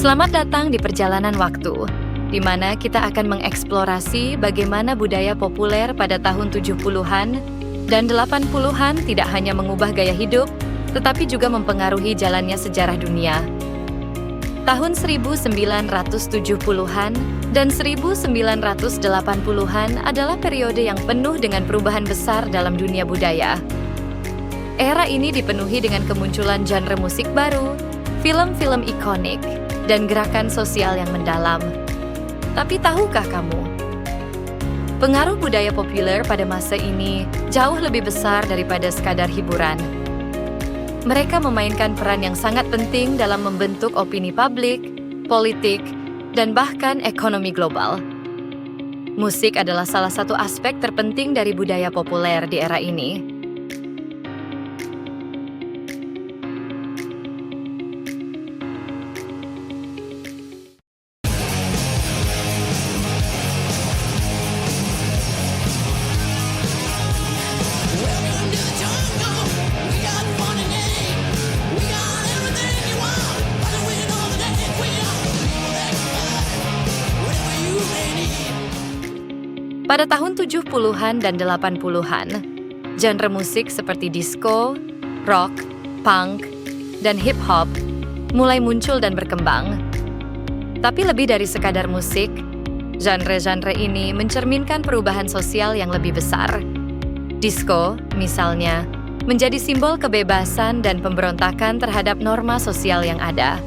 Selamat datang di Perjalanan Waktu, di mana kita akan mengeksplorasi bagaimana budaya populer pada tahun 70-an dan 80-an tidak hanya mengubah gaya hidup, tetapi juga mempengaruhi jalannya sejarah dunia. Tahun 1970-an dan 1980-an adalah periode yang penuh dengan perubahan besar dalam dunia budaya. Era ini dipenuhi dengan kemunculan genre musik baru, film-film ikonik, dan gerakan sosial yang mendalam. Tapi tahukah kamu, pengaruh budaya populer pada masa ini jauh lebih besar daripada sekadar hiburan. Mereka memainkan peran yang sangat penting dalam membentuk opini publik, politik, dan bahkan ekonomi global. Musik adalah salah satu aspek terpenting dari budaya populer di era ini. Pada tahun 70-an dan 80-an, genre musik seperti disco, rock, punk, dan hip-hop mulai muncul dan berkembang. Tapi lebih dari sekadar musik, genre-genre ini mencerminkan perubahan sosial yang lebih besar. Disco, misalnya, menjadi simbol kebebasan dan pemberontakan terhadap norma sosial yang ada.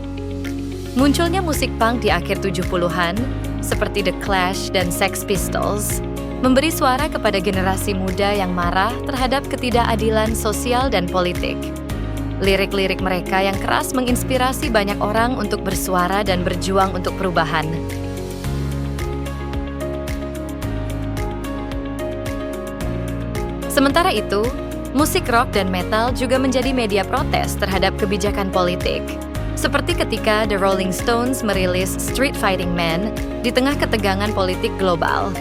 Munculnya musik punk di akhir 70-an, seperti The Clash dan Sex Pistols, memberi suara kepada generasi muda yang marah terhadap ketidakadilan sosial dan politik. Lirik-lirik mereka yang keras menginspirasi banyak orang untuk bersuara dan berjuang untuk perubahan. Sementara itu, musik rock dan metal juga menjadi media protes terhadap kebijakan politik. Seperti ketika The Rolling Stones merilis Street Fighting Man di tengah ketegangan politik global.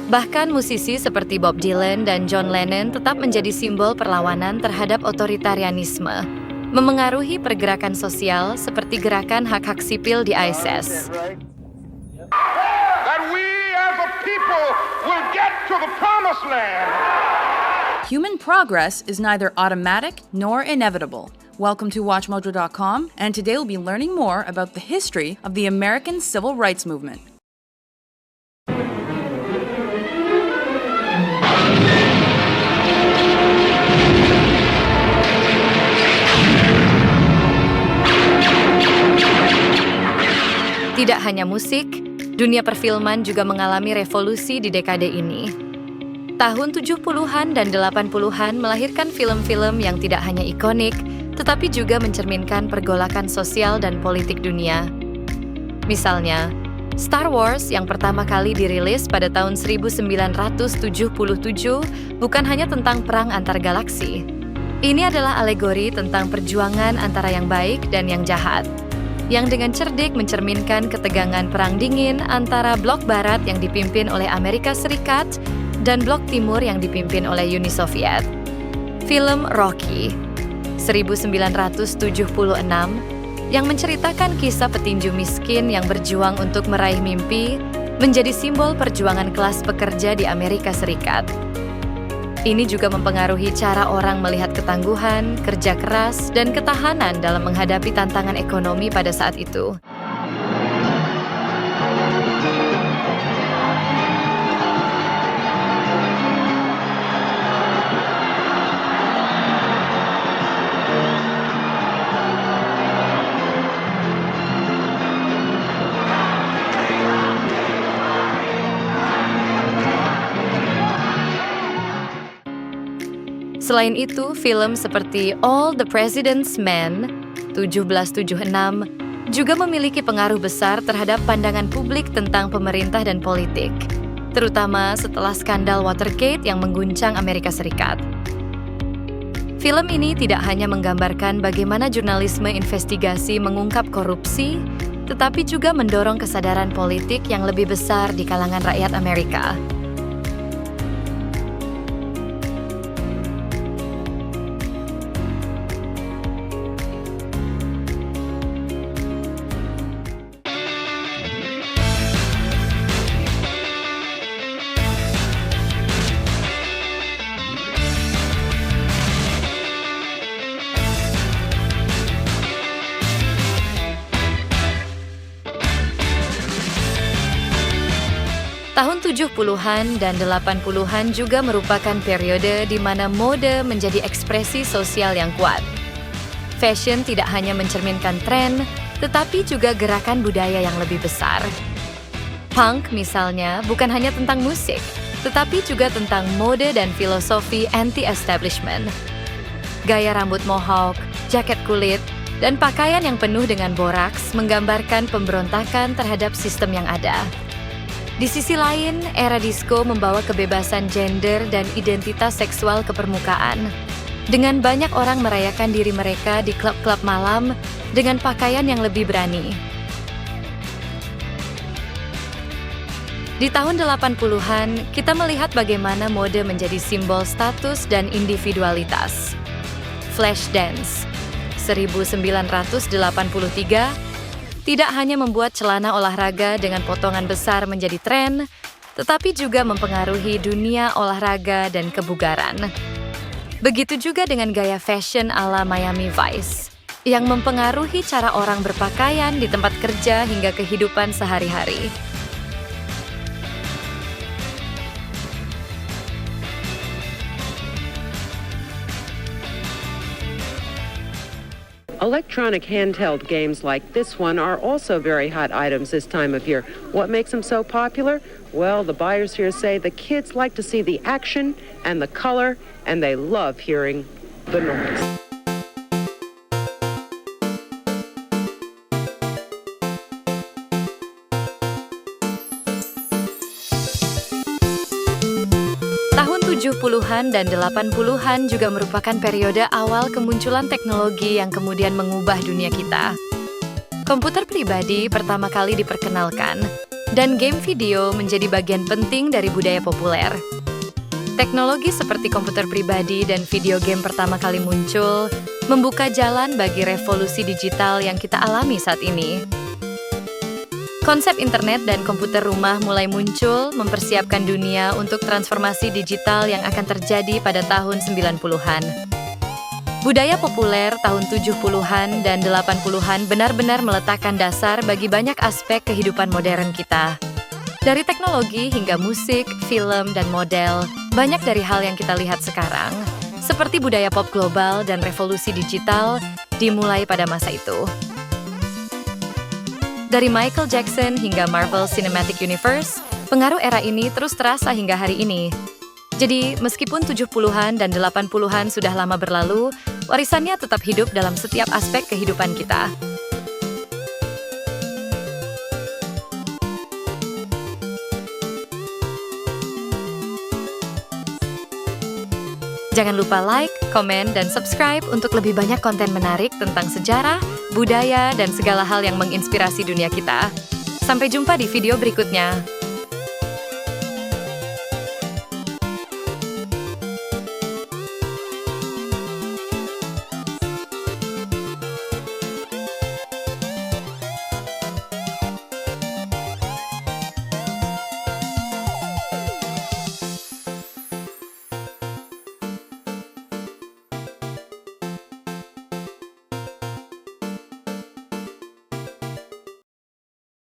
Bahkan musisi seperti Bob Dylan dan John Lennon tetap menjadi simbol perlawanan terhadap otoritarianisme, memengaruhi pergerakan sosial seperti gerakan hak-hak sipil di ISIS. That we as a people will get to the promised land. Human progress is neither automatic nor inevitable. Welcome to WatchMojo.com, and today we'll be learning more about the history of the American Civil Rights Movement. Tidak hanya musik, dunia perfilman juga mengalami revolusi di dekade ini. Tahun 70-an dan 80-an melahirkan film-film yang tidak hanya ikonik, tetapi juga mencerminkan pergolakan sosial dan politik dunia. Misalnya, Star Wars yang pertama kali dirilis pada tahun 1977 bukan hanya tentang perang antar galaksi. Ini adalah alegori tentang perjuangan antara yang baik dan yang jahat, yang dengan cerdik mencerminkan ketegangan perang dingin antara blok barat yang dipimpin oleh Amerika Serikat dan blok timur yang dipimpin oleh Uni Soviet. Film Rocky 1976 yang menceritakan kisah petinju miskin yang berjuang untuk meraih mimpi menjadi simbol perjuangan kelas pekerja di Amerika Serikat. Ini juga mempengaruhi cara orang melihat ketangguhan, kerja keras, dan ketahanan dalam menghadapi tantangan ekonomi pada saat itu. Selain itu, film seperti All the President's Men 1776 juga memiliki pengaruh besar terhadap pandangan publik tentang pemerintah dan politik, terutama setelah skandal Watergate yang mengguncang Amerika Serikat. Film ini tidak hanya menggambarkan bagaimana jurnalisme investigasi mengungkap korupsi, tetapi juga mendorong kesadaran politik yang lebih besar di kalangan rakyat Amerika. Tahun 70-an dan 80-an juga merupakan periode di mana mode menjadi ekspresi sosial yang kuat. Fashion tidak hanya mencerminkan tren, tetapi juga gerakan budaya yang lebih besar. Punk misalnya bukan hanya tentang musik, tetapi juga tentang mode dan filosofi anti-establishment. Gaya rambut mohawk, jaket kulit, dan pakaian yang penuh dengan boraks menggambarkan pemberontakan terhadap sistem yang ada. Di sisi lain, era disco membawa kebebasan gender dan identitas seksual ke permukaan. Dengan banyak orang merayakan diri mereka di klub-klub malam dengan pakaian yang lebih berani. Di tahun 80-an, kita melihat bagaimana mode menjadi simbol status dan individualitas. Flashdance 1983 tidak hanya membuat celana olahraga dengan potongan besar menjadi tren, tetapi juga mempengaruhi dunia olahraga dan kebugaran. Begitu juga dengan gaya fashion ala Miami Vice, yang mempengaruhi cara orang berpakaian di tempat kerja hingga kehidupan sehari-hari. Electronic handheld games like this one are also very hot items this time of year. What makes them so popular? Well, the buyers here say the kids like to see the action and the color, and they love hearing the noise. Tahun 70-an dan 80-an juga merupakan periode awal kemunculan teknologi yang kemudian mengubah dunia kita. Komputer pribadi pertama kali diperkenalkan, dan game video menjadi bagian penting dari budaya populer. Teknologi seperti komputer pribadi dan video game pertama kali muncul, membuka jalan bagi revolusi digital yang kita alami saat ini. Konsep internet dan komputer rumah mulai muncul, mempersiapkan dunia untuk transformasi digital yang akan terjadi pada tahun 90-an. Budaya populer tahun 70-an dan 80-an benar-benar meletakkan dasar bagi banyak aspek kehidupan modern kita. Dari teknologi hingga musik, film, dan model, banyak dari hal yang kita lihat sekarang, seperti budaya pop global dan revolusi digital, dimulai pada masa itu. Dari Michael Jackson hingga Marvel Cinematic Universe, pengaruh era ini terus terasa hingga hari ini. Jadi, meskipun 70-an dan 80-an sudah lama berlalu, warisannya tetap hidup dalam setiap aspek kehidupan kita. Jangan lupa like, komen, dan subscribe untuk lebih banyak konten menarik tentang sejarah, budaya, dan segala hal yang menginspirasi dunia kita. Sampai jumpa di video berikutnya.